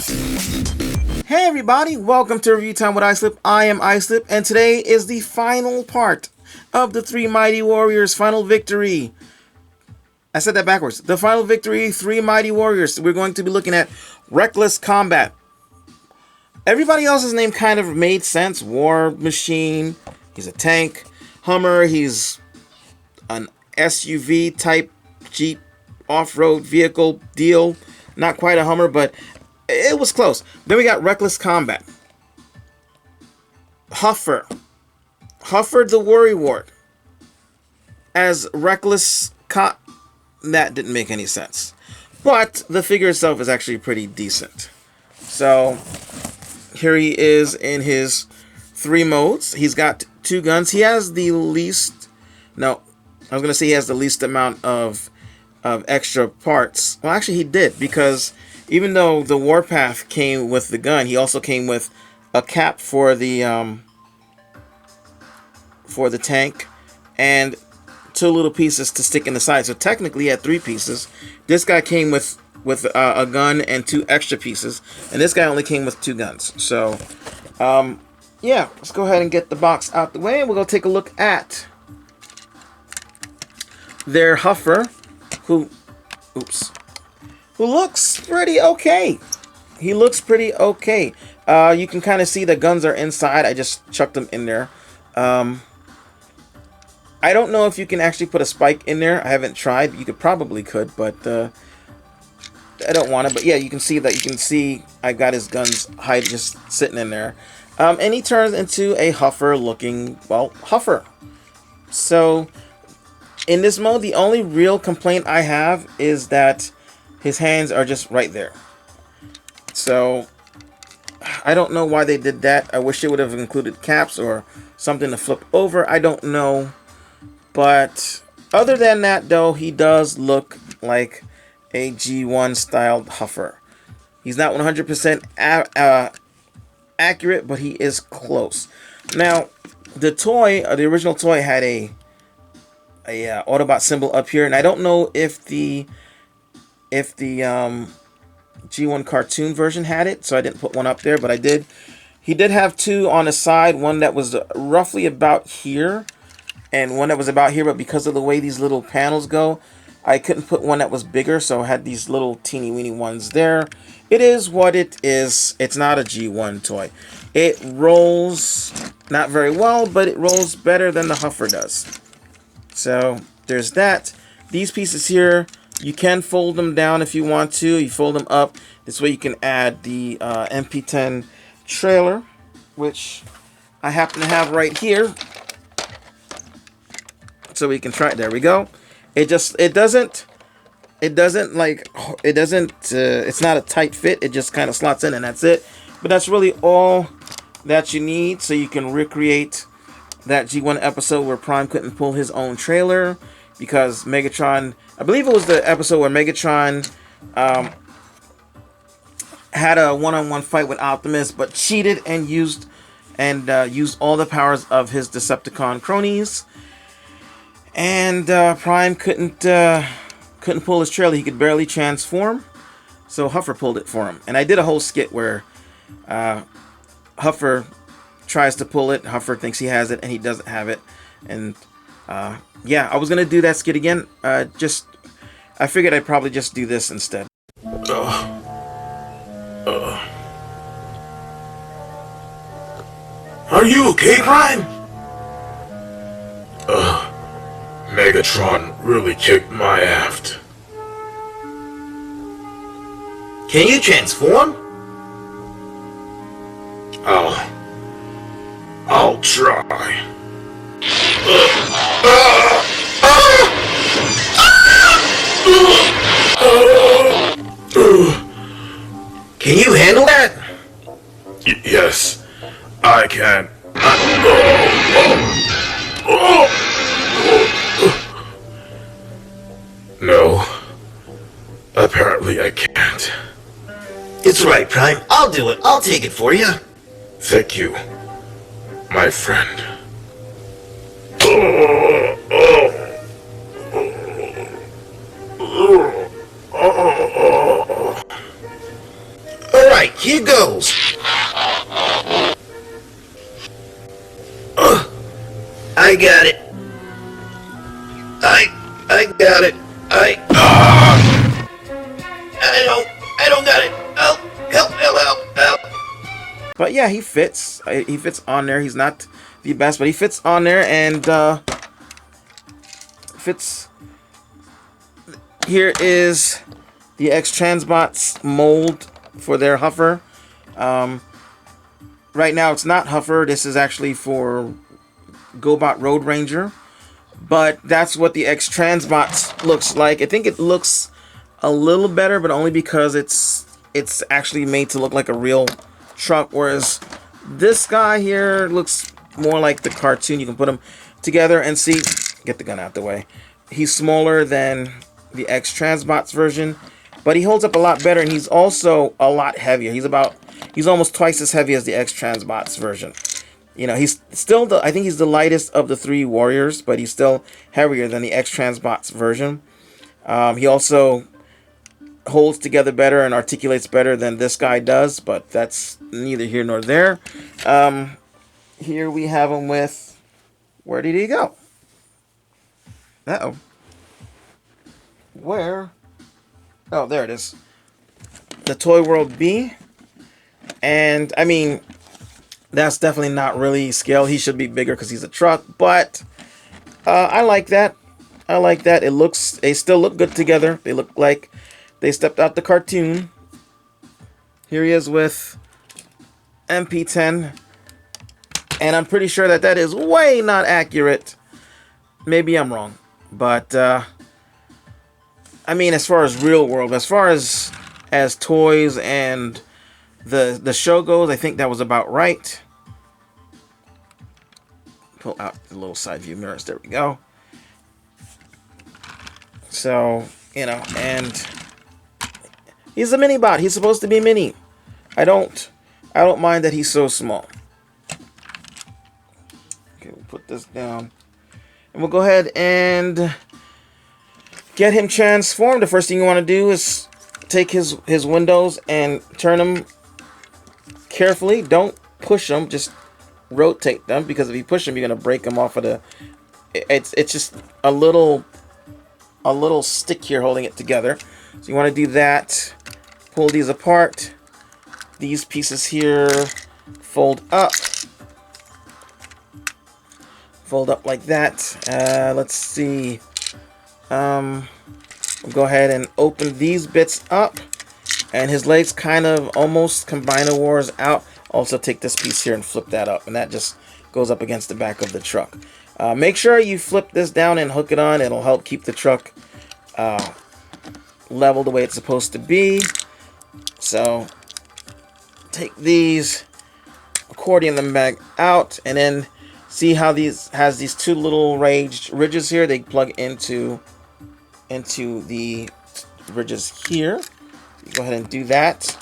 Hey everybody, welcome to Review Time with iSlip. I am iSlip, and today is the final part of the Three Mighty Warriors final victory. I said that backwards. The final victory, Three Mighty Warriors. We're going to be looking at Reckless Combat. Everybody else's name kind of made sense. War Machine, he's a tank. Hummer, he's an SUV type Jeep off-road vehicle deal. Not quite a Hummer, but it was close. Then we got Reckless Combat. Huffer the Worry Ward as that didn't make any sense. But the figure itself is actually pretty decent. So here he is in his 3 modes. He's got 2 guns. He has the least... No, I was going to say he has the least amount of extra parts. Well, actually he did, because even though the Warpath came with the gun, he also came with a cap for the tank and 2 little pieces to stick in the side. So technically he had 3 pieces. This guy came with a gun and 2 extra pieces, and this guy only came with 2 guns. So yeah, let's go ahead and get the box out the way, and we'll go take a look at their Huffer, who looks pretty okay. He looks pretty okay. You can kind of see the guns are inside. I just chucked them in there. I don't know if you can actually put a spike in there. I haven't tried. You probably could, but I don't want to. But yeah, you can see that. You can see I got his guns just sitting in there. And he turns into a Huffer looking, well, Huffer. So in this mode, the only real complaint I have is that his hands are just right there. So I don't know why they did that. I wish it would have included caps or something to flip over. I don't know. But other than that, though, he does look like a G1 styled Huffer. He's not 100% accurate, but he is close. Now, the toy, the original toy, had a Autobot symbol up here, and I don't know if the G1 cartoon version had it, so I didn't put one up there, but I did. He did have 2 on the side, one that was roughly about here and one that was about here, but because of the way these little panels go, I couldn't put one that was bigger, so I had these little teeny weeny ones there. It is what it is. It's not a G1 toy. It rolls not very well, but it rolls better than the Huffer does. So there's that. These pieces here, you can fold them down if you want to. You fold them up. This way you can add the MP10 trailer, which I happen to have right here. So we can try it. There we go. It's not a tight fit. It just kind of slots in, and that's it. But that's really all that you need, so you can recreate that G1 episode where Prime couldn't pull his own trailer because Megatron, I believe it was the episode where Megatron had a one-on-one fight with Optimus, but cheated and used all the powers of his Decepticon cronies, and Prime couldn't pull his trailer. He could barely transform, so Huffer pulled it for him. And I did a whole skit where Huffer tries to pull it, Huffer thinks he has it, and he doesn't have it. And yeah, I was gonna do that skit again. I figured I'd probably just do this instead. Are you okay, Prime? Megatron really kicked my aft. Can you transform? I'll try. Can you handle that? Yes, I can. No, apparently I can't. It's right, Prime. I'll do it. I'll take it for you. Thank you, my friend. Right, here goes. I got it. I got it. I don't got it. Help. But yeah, he fits. He fits on there. He's not the best, but he fits on there and fits. Here is the X-Transbots mold for their Huffer. Right now it's not Huffer. This is actually for GoBot Road Ranger. But that's what the X-Transbots looks like. I think it looks a little better, but only because it's actually made to look like a real truck, whereas this guy here looks more like the cartoon. You can put them together and see. Get the gun out the way. He's smaller than the X-Transbots version, but he holds up a lot better, and he's also a lot heavier. He's almost twice as heavy as the X-Transbots version. You know, he's still I think he's the lightest of the three warriors, but he's still heavier than the X-Transbots version. He also holds together better and articulates better than this guy does, but that's neither here nor there. Here we have him with, where did he go? Uh-oh. Where? Oh, there it is. The Toy World B. And, I mean, that's definitely not really scale. He should be bigger because he's a truck, but I like that. I like that. They still look good together. They look like they stepped out the cartoon. Here he is with MP10. And I'm pretty sure that is way not accurate. Maybe I'm wrong. But, I mean, as far as real world, as far as toys and the show goes, I think that was about right. Pull out the little side view mirrors. There we go. So, you know, and he's a mini bot. He's supposed to be mini. I don't mind that he's so small. Okay, we'll put this down. And we'll go ahead and get him transformed. The first thing you want to do is take his windows and turn them carefully. Don't push them. Just rotate them, because if you push them, you're going to break them off of the... It's just a little stick here holding it together. So you want to do that. Pull these apart. These pieces here fold up. Fold up like that. Let's see. We'll go ahead and open these bits up. And his legs kind of almost combine the wars out. Also take this piece here and flip that up. And that just goes up against the back of the truck. Make sure you flip this down and hook it on. It'll help keep the truck level the way it's supposed to be. So take these, accordion them back out, and then see how these has these two little ridges here. They plug into the ridges here. Go ahead and do that.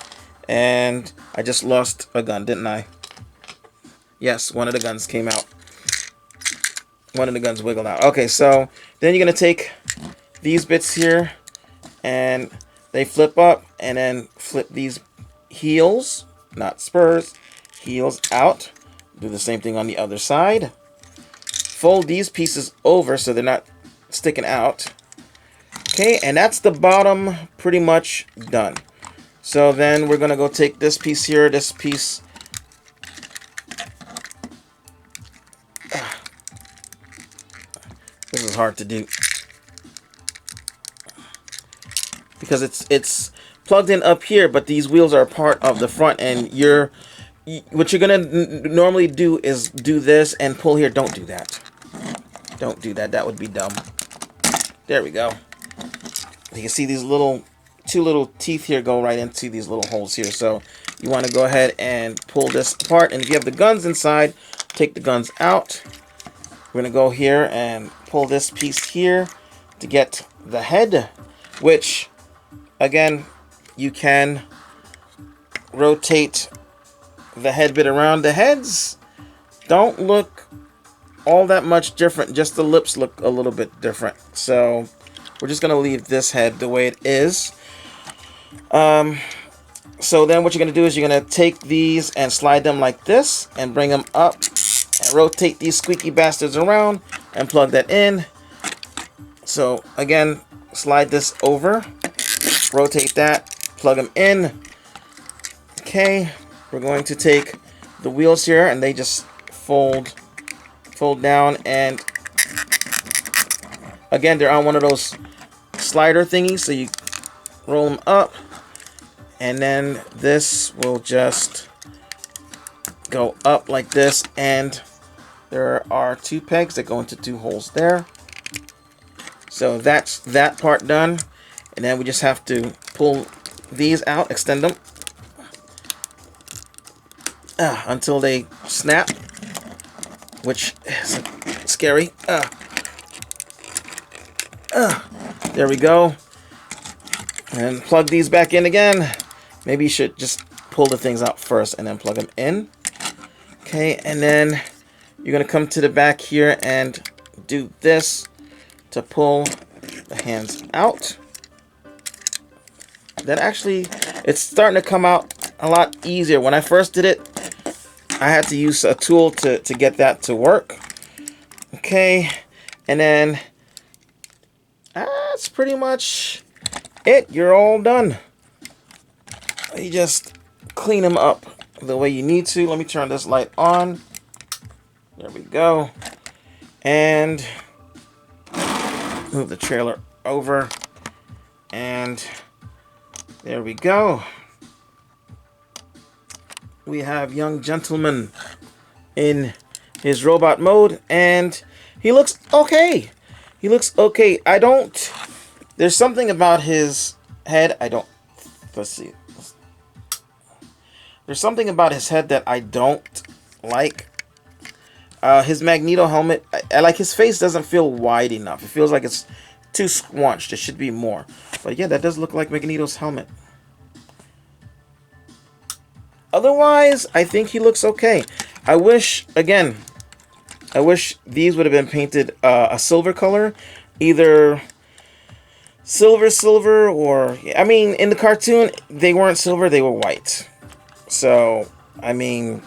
And I just lost a gun, didn't I? Yes, one of the guns came out. One of the guns wiggled out. Okay, so then you're going to take these bits here, and they flip up, and then flip these heels, not spurs, heels out. Do the same thing on the other side. Fold these pieces over so they're not sticking out. Okay, and that's the bottom pretty much done. So then we're going to go take this piece here, this piece. This is hard to do because it's plugged in up here, but these wheels are part of the front, and what you're going to normally do is do this and pull here. Don't do that. Don't do that. That would be dumb. There we go. You can see these two little teeth here go right into these little holes here. So you want to go ahead and pull this apart. And if you have the guns inside, take the guns out. We're going to go here and pull this piece here to get the head, which, again, you can rotate the head bit around. The heads don't look all that much different. Just the lips look a little bit different. So we're just going to leave this head the way it is. So then what you're going to do is you're going to take these and slide them like this and bring them up and rotate these squeaky bastards around and plug that in. So again, slide this over, rotate that, plug them in. Okay, we're going to take the wheels here and they just fold down, and again, they're on one of those slider thingies, so you roll them up, and then this will just go up like this, and there are 2 pegs that go into 2 holes there. So that's that part done, and then we just have to pull these out, extend them until they snap, which is scary. There we go. And plug these back in again. Maybe you should just pull the things out first and then plug them in. Okay, and then you're going to come to the back here and do this to pull the hands out. That actually, it's starting to come out a lot easier. When I first did it, I had to use a tool to get that to work. Okay, and then that's pretty much it. You're all done. You just clean them up the way you need to. Let me turn this light on. There we go. And move the trailer over. And there we go. We have young gentleman in his robot mode, and he looks okay. He looks okay. There's something about his head let's see. There's something about his head that I don't like. His Magneto helmet, I like his face doesn't feel wide enough. It feels like it's too squunched. It should be more. But yeah, that does look like Magneto's helmet. Otherwise, I think he looks okay. I wish these would have been painted a silver color. Either silver, or... I mean, in the cartoon, they weren't silver, they were white. So, I mean,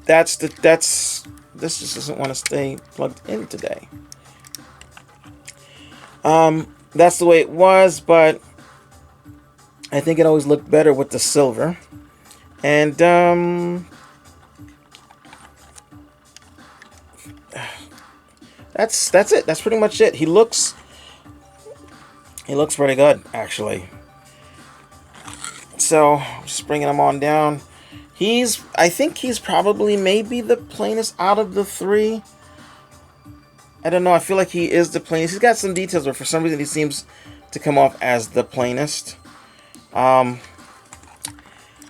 this just doesn't want to stay plugged in today. That's the way it was, but I think it always looked better with the silver. And that's it. That's pretty much it. He looks pretty good, actually. So just bringing him on down. I think he's probably maybe the plainest out of the 3. I don't know. I feel like he is the plainest. He's got some details, but for some reason he seems to come off as the plainest.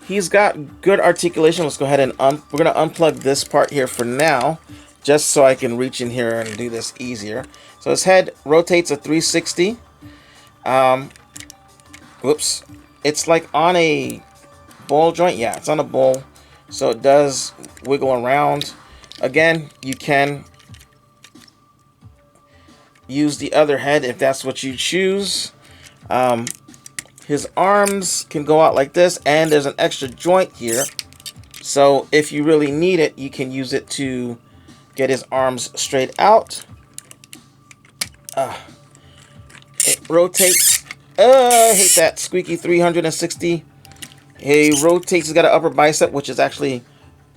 He's got good articulation. Let's go ahead and we're going to unplug this part here for now, just so I can reach in here and do this easier. So his head rotates a 360. Whoops. It's like on a ball joint. Yeah, it's on a ball. So it does wiggle around. Again, you can use the other head if that's what you choose. His arms can go out like this, and there's an extra joint here. So if you really need it, you can use it to get his arms straight out. It rotates. I hate that squeaky 360. He rotates. He's got an upper bicep, which is actually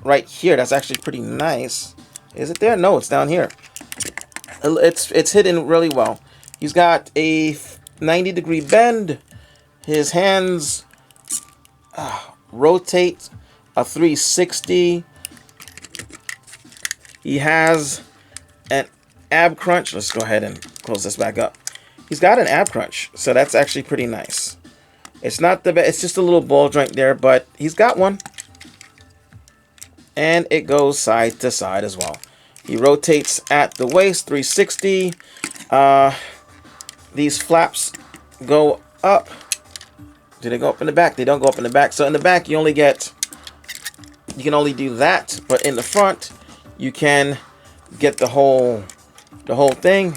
right here. That's actually pretty nice. Is it there? No, it's down here. It's hidden really well. He's got a 90-degree bend. His hands rotate a 360. He has an ab crunch. Let's go ahead and close this back up. He's got an ab crunch, so that's actually pretty nice. It's not the best. It's just a little ball joint there, but he's got one. And it goes side to side as well. He rotates at the waist, 360. These flaps go up. Do they go up in the back? They don't go up in the back. So in the back, you can only do that. But in the front, you can get the whole thing.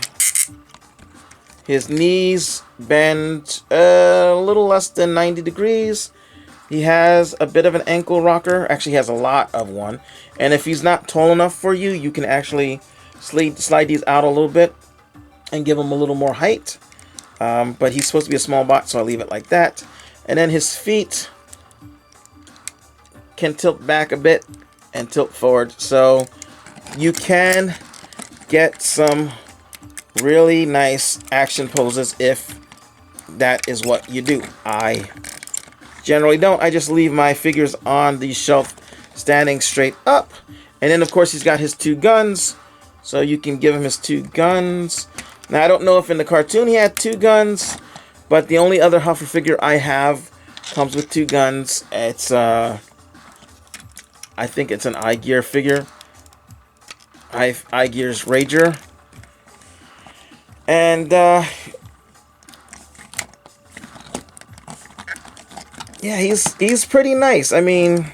His knees bend a little less than 90 degrees. He has a bit of an ankle rocker. Actually, he has a lot of one. And if he's not tall enough for you, you can actually slide these out a little bit and give him a little more height. But he's supposed to be a small bot, so I leave it like that. And then his feet can tilt back a bit and tilt forward. So you can get some really nice action poses if that is what you do. I generally don't. I just leave my figures on the shelf standing straight up. And then, of course, he's got his two guns. So you can give him his two guns. Now, I don't know if in the cartoon he had two guns, but the only other Huffer figure I have comes with two guns. It's, I think it's an I-Gear figure. I-Gear's Rager. And, yeah, he's pretty nice. I mean,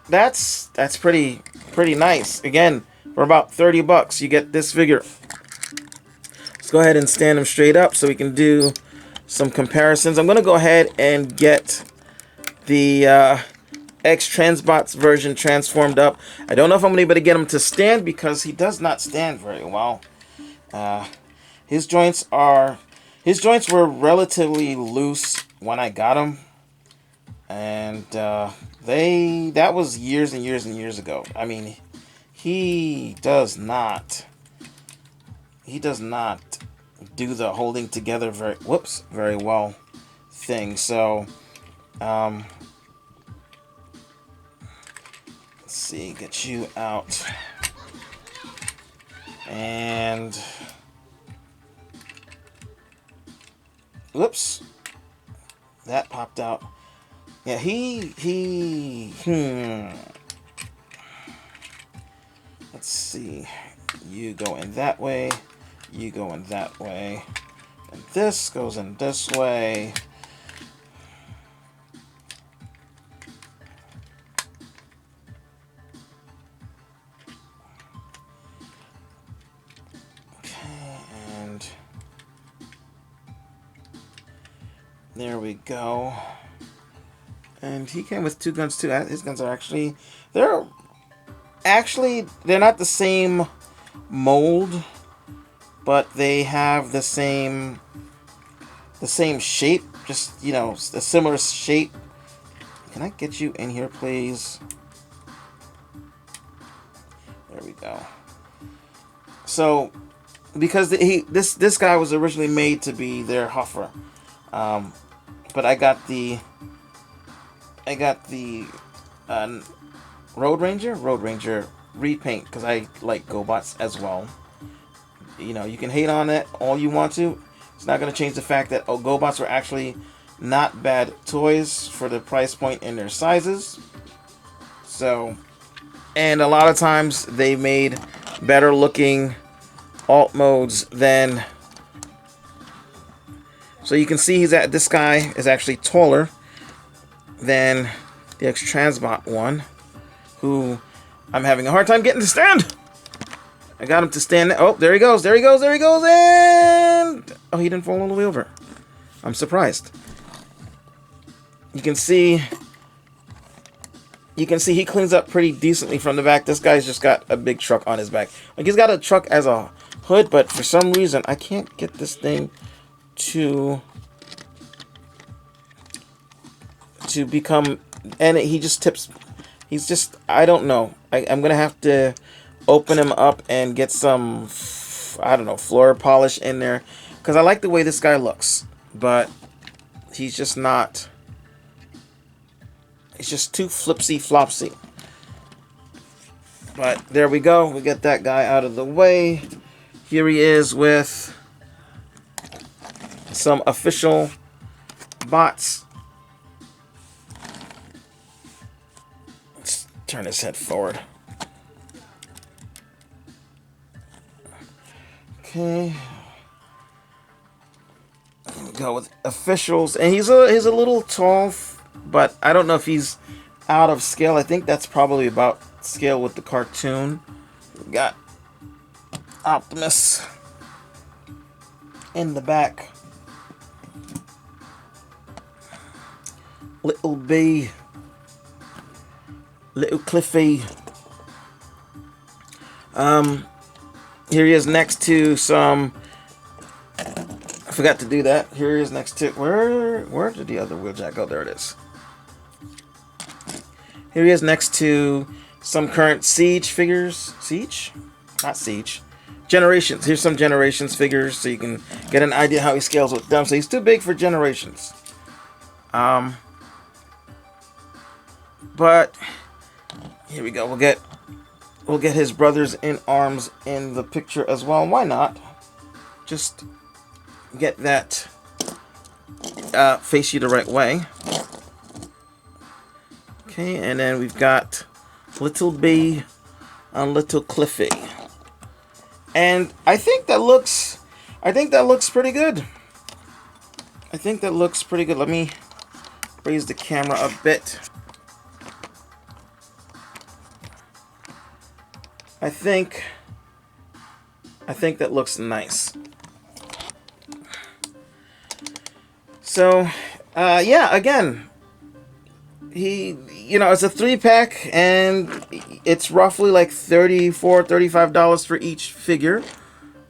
that's pretty nice. Again, for about 30 bucks, you get this figure. Let's go ahead and stand him straight up so we can do some comparisons. I'm gonna go ahead and get the X-Transbots version transformed up. I don't know if I'm gonna be able to get him to stand because he does not stand very well. His joints were relatively loose when I got him. And that was years and years and years ago. I mean, he does not do the holding together very well thing. So let's see, get you out. And whoops, that popped out. Yeah, let's see. You go in that way. You go in that way. And this goes in this way. Okay, and there we go. And he came with two guns too. His guns are they're not the same mold, but they have the same shape, just, you know, a similar shape. Can I get you in here, please? There we go. So, because this guy was originally made to be their Huffer, but I got the Road Ranger repaint because I like GoBots as well. You know, you can hate on it all you want to. It's not going to change the fact that GoBots were actually not bad toys for the price point and their sizes. So, and a lot of times they made better looking alt modes than. So you can see this guy is actually taller than the X-Transbot one, who I'm having a hard time getting to stand. I got him to stand. Oh, there he goes. And oh, he didn't fall all the way over. I'm surprised. You can see he cleans up pretty decently from the back. This guy's just got a big truck on his back. Like, he's got a truck as a hood, but for some reason I can't get this thing to become, and he just tips. He's just, I don't know. I'm gonna have to open him up and get some, I don't know, floor polish in there, because I like the way this guy looks, but he's just not. It's just too flipsy flopsy. But there we go. We get that guy out of the way. Here he is with some official bots. Let's turn his head forward. Okay. Here we go with officials, and he's a little tall, but I don't know if he's out of scale. I think that's probably about scale with the cartoon. We got Optimus in the back. Little B. Little Cliffy. Here he is next to some... I forgot to do that. Here he is next to... Where did the other wheeljack go? There it is. Here he is next to some current Siege figures. Siege? Not Siege. Generations. Here's some Generations figures so you can get an idea how he scales with them. So he's too big for Generations. But here we go. We'll get his brothers in arms in the picture as well. Why not? Just get that face you the right way. Okay, and then we've got Little B on Little Cliffy. And I think that looks pretty good. I think that looks pretty good. Let me raise the camera a bit. I think that looks nice. So, yeah, again, it's a 3-pack, and it's roughly like $34, $35 for each figure,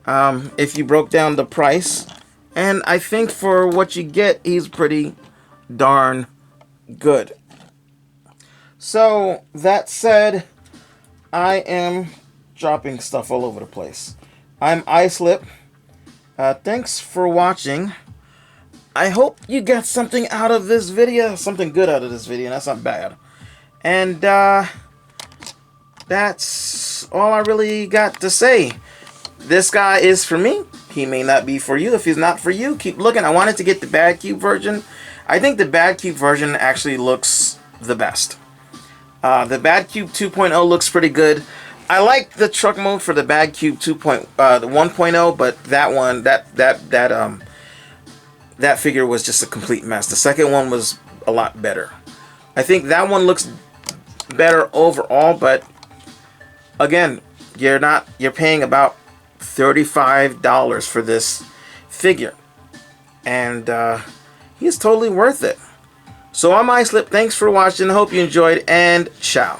if you broke down the price. And I think for what you get, he's pretty darn good. So, that said, I am dropping stuff all over the place. I'm Islip. Thanks for watching. I hope you got something out of this video. Something good out of this video. That's not bad. And that's all I really got to say. This guy is for me. He may not be for you. If he's not for you, keep looking. I wanted to get the Bad Cube version. I think the Bad Cube version actually looks the best. The Bad Cube 2.0 looks pretty good. I like the truck mode for the Bad Cube the 1.0, but that one, that figure was just a complete mess. The second one was a lot better. I think that one looks better overall, but again, you're paying about $35 for this figure, and he's totally worth it. So I'm Islip. Thanks for watching. I hope you enjoyed, and ciao.